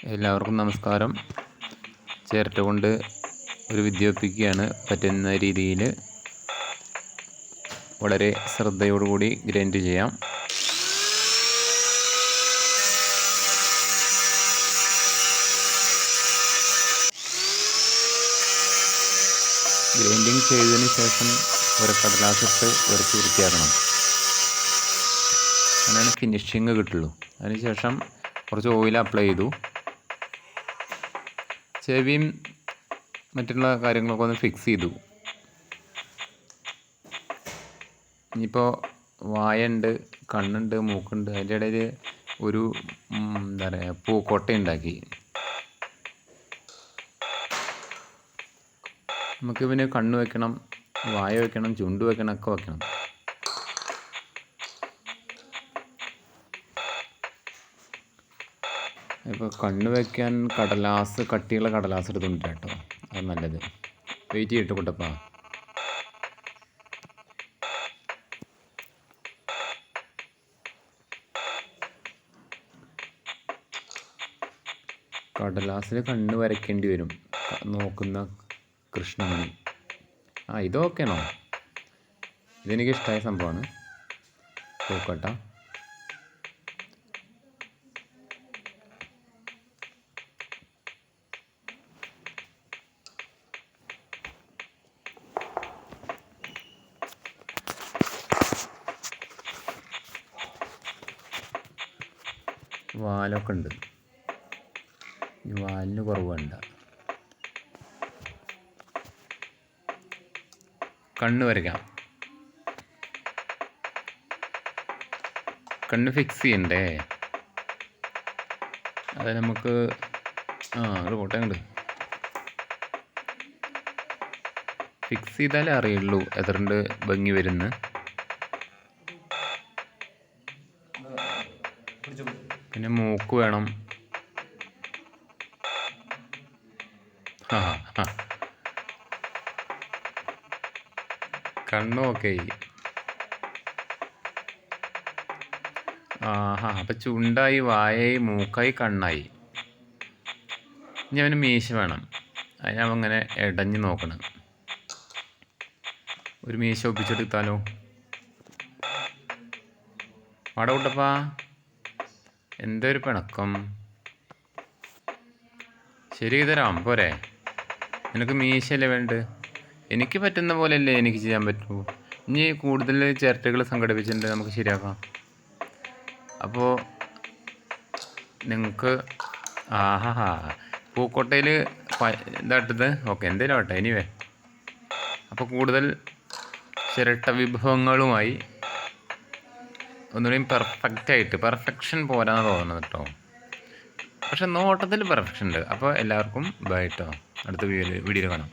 എല്ലാവർക്കും നമസ്കാരം. ചിരട്ട കൊണ്ട് ഒരു വിദ്യ ഒപ്പിക്കുകയാണ്. പറ്റുന്ന രീതിയിൽ വളരെ ശ്രദ്ധയോടുകൂടി ഗ്രൈൻഡ് ചെയ്യാം. ഗ്രൈൻഡിങ് ചെയ്തതിന് ശേഷം ഒരു കടലാസിട്ട് ഉരച്ച് വൃത്തിയാക്കണം. അങ്ങനെയാണ് ഫിനിഷിങ് കിട്ടുള്ളൂ. അതിനുശേഷം കുറച്ച് ഓയിൽ അപ്ലൈ ചെയ്തു. ചെവിയും മറ്റുള്ള കാര്യങ്ങളൊക്കെ ഒന്ന് ഫിക്സ് ചെയ്തു. ഇനിയിപ്പോൾ വായുണ്ട്, കണ്ണുണ്ട്, മൂക്കുണ്ട്. അതിൻ്റെ ഇടയിൽ ഒരു എന്താ പറയുക, പൂക്കോട്ട ഉണ്ടാക്കി. നമുക്ക് പിന്നെ കണ്ണ് വയ്ക്കണം, വായ വയ്ക്കണം, ചുണ്ട് വയ്ക്കണം, ഒക്കെ വയ്ക്കണം. ഇപ്പോൾ കണ്ണ് വയ്ക്കാൻ കടലാസ്, കട്ടിയുള്ള കടലാസ് എടുത്തുണ്ട് കേട്ടോ. അത് നല്ലത്. വെയിറ്റ് ചെയ്തിട്ട് കൂട്ടപ്പാ. കടലാസിൽ കണ്ണ് വരയ്ക്കേണ്ടി വരും. നോക്കുന്ന കൃഷ്ണമണി. ഇതൊക്കെയാണോ? ഇതെനിക്കിഷ്ടമായ സംഭവമാണ്. പൂക്കട്ട. വാലൊക്കെ ഉണ്ട്. ഈ വാലിന് കുറവ് വേണ്ട. കണ്ണ് വരയ്ക്കാം. കണ്ണ് ഫിക്സ് ചെയ്യണ്ടേ? അത് നമുക്ക് ഒരു കോട്ടയുണ്ട്. ഫിക്സ് ചെയ്താലേ അറിയുള്ളൂ എത്രണ്ട് ഭംഗി വരുന്നു. പിന്നെ മൂക്ക് വേണം. കണ്ണും ഓക്കെ. അപ്പം ചുണ്ടായി, വായായി, മൂക്കായി, കണ്ണായി. ഇനി അവന് മീശ വേണം. അതിനവങ്ങനെ ഇടഞ്ഞ് നോക്കണം. ഒരു മീശ ഒപ്പിച്ചെടുത്താലോ? അവിടെ കൂട്ടപ്പാ, എന്തൊരു പിണക്കം. ശരി തരാം, പോരെ? നിനക്ക് മീശയല്ലേ വേണ്ട? എനിക്ക് പറ്റുന്ന പോലെയല്ലേ എനിക്ക് ചെയ്യാൻ പറ്റൂ. ഇനി കൂടുതൽ ചിരട്ടകൾ സംഘടിപ്പിച്ചിട്ടുണ്ട്, നമുക്ക് ശരിയാക്കാം. അപ്പോൾ നിങ്ങൾക്ക് പൂക്കോട്ടയിൽ ഇതായിട്ടത് ഓക്കെ, എന്തേലും ആവട്ടെ. എനിവേ, അപ്പോൾ കൂടുതൽ ചിരട്ട വിഭവങ്ങളുമായി ഒന്നുകൂടിയും പെർഫെക്ഷൻ പോരാന്ന് തോന്നുന്നത് കേട്ടോ. പക്ഷെ നോട്ടത്തിൽ പെർഫെക്ഷൻ ഉണ്ട്. അപ്പോൾ എല്ലാവർക്കും ബൈ കേട്ടോ. അടുത്ത വീഡിയോയിൽ കാണാം.